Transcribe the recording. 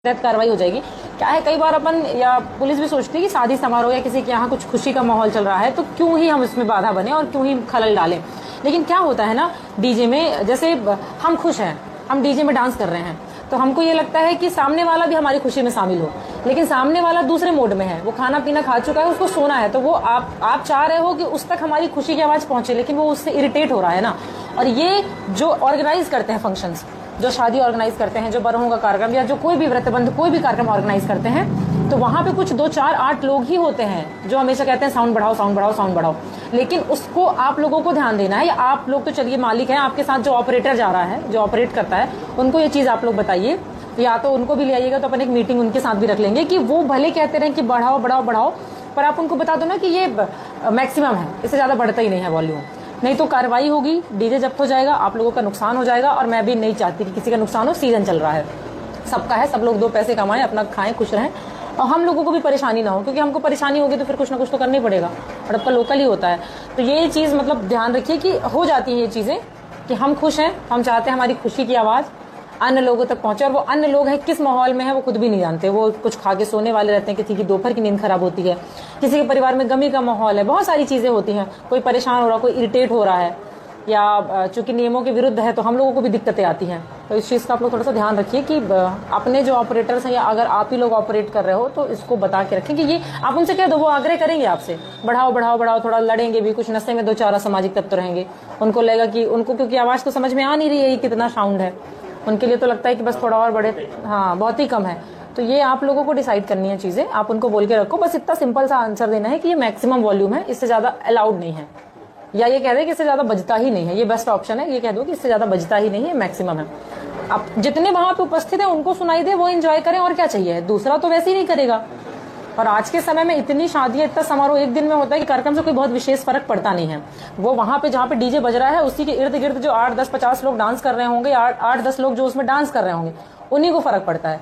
तहत कार्रवाई हो जाएगी। क्या है, कई बार अपन या पुलिस भी सोचती है कि शादी समारोह या किसी के यहाँ कुछ खुशी का माहौल चल रहा है तो क्यों ही हम इसमें बाधा बने और क्यों ही खलल डालें। लेकिन क्या होता है ना, डीजे में जैसे हम खुश हैं, हम डीजे में डांस कर रहे हैं तो हमको ये लगता है कि सामने वाला भी हमारी खुशी में शामिल हो, लेकिन सामने वाला दूसरे मोड में है, वो खाना पीना खा चुका है, उसको सोना है, तो वो आप चाह रहे हो कि उस तक हमारी खुशी की आवाज पहुंचे, लेकिन वो उससे इरिटेट हो रहा है ना। और ये जो ऑर्गेनाइज करते हैं फंक्शंस, जो शादी ऑर्गेनाइज करते हैं, जो बरहों का कार्यक्रम या जो कोई भी व्रतबंध कोई भी कार्यक्रम ऑर्गेनाइज करते हैं, तो वहां पे कुछ 2 4 8 लोग ही होते हैं जो हमेशा कहते हैं साउंड बढ़ाओ साउंड बढ़ाओ साउंड बढ़ाओ। लेकिन उसको आप लोगों को ध्यान देना है। आप लोग तो चलिए मालिक हैं, आपके साथ जो ऑपरेटर जा रहा है, जो ऑपरेट करता है, उनको ये चीज आप लोग बताइए, या तो उनको भी ले आइएगा तो अपन एक मीटिंग उनके साथ भी रख लेंगे कि वो भले कहते रहे कि बढ़ाओ बढ़ाओ बढ़ाओ, पर आप उनको बता दो ना कि ये मैक्सिमम है, इससे ज्यादा बढ़ता ही नहीं है वॉल्यूम, नहीं तो कार्रवाई होगी, डीजे जब्त हो जाएगा, आप लोगों का नुकसान हो जाएगा। और मैं भी नहीं चाहती कि किसी का नुकसान हो। सीजन चल रहा है, सबका है, सब लोग 2 पैसे कमाएं, अपना खाएं, खुश रहें, और हम लोगों को भी परेशानी ना हो, क्योंकि हमको परेशानी होगी तो फिर कुछ ना कुछ तो करना ही पड़ेगा, और आपका लोकल ही होता है। तो ये चीज मतलब ध्यान रखिए कि हो जाती है ये चीजें कि हम खुश हैं, हम चाहते हैं हमारी खुशी की आवाज अन्य लोगों तक पहुंचे, और वो अन्य लोग हैं किस माहौल में है वो खुद भी नहीं जानते। वो कुछ खा के सोने वाले रहते हैं, किसी की दोपहर की नींद खराब होती है, किसी के परिवार में गमी का माहौल है, बहुत सारी चीजें होती हैं, कोई परेशान हो रहा है, कोई इरिटेट हो रहा है, या चूंकि नियमों के विरुद्ध है तो हम लोगों को भी दिक्कतें आती हैं। तो इस चीज का आप लोग थोड़ा सा ध्यान रखिए कि अपने जो ऑपरेटर्स हैं, या अगर आप ही लोग ऑपरेट कर रहे हो तो इसको बता के रखें कि ये आप उनसे कह दो, वो आग्रह करेंगे आपसे, बढ़ाओ बढ़ाओ बढ़ाओ, थोड़ा लड़ेंगे भी, कुछ नशे में 2 4 असामाजिक तत्व रहेंगे, उनको लगेगा कि उनको, क्योंकि आवाज तो समझ में आ नहीं रही है कितना साउंड है, उनके लिए तो लगता है कि बस थोड़ा और बढ़े, हाँ बहुत ही कम है। तो ये आप लोगों को डिसाइड करनी है चीजें, आप उनको बोल के रखो, बस इतना सिंपल सा आंसर देना है कि ये मैक्सिमम वॉल्यूम है, इससे ज्यादा अलाउड नहीं है, या ये कह दे कि इससे ज्यादा बजता ही नहीं है, ये बेस्ट ऑप्शन है, ये कह दो कि इससे ज्यादा बजता ही नहीं है, मैक्सिमम है। अब जितने वहां पे उपस्थित है उनको सुनाई दे, वो एंजॉय करें, और क्या चाहिए, दूसरा तो वैसे ही नहीं करेगा। और आज के समय में इतनी शादियां, इतना समारोह एक दिन में होता है कि कार्यक्रम से कोई बहुत विशेष फर्क पड़ता नहीं है। वो वहां पे जहाँ पे डीजे बज रहा है उसी के इर्द गिर्द जो 8 10 50 लोग डांस कर रहे होंगे, 8 10 लोग जो उसमें डांस कर रहे होंगे, उन्हीं को फर्क पड़ता है।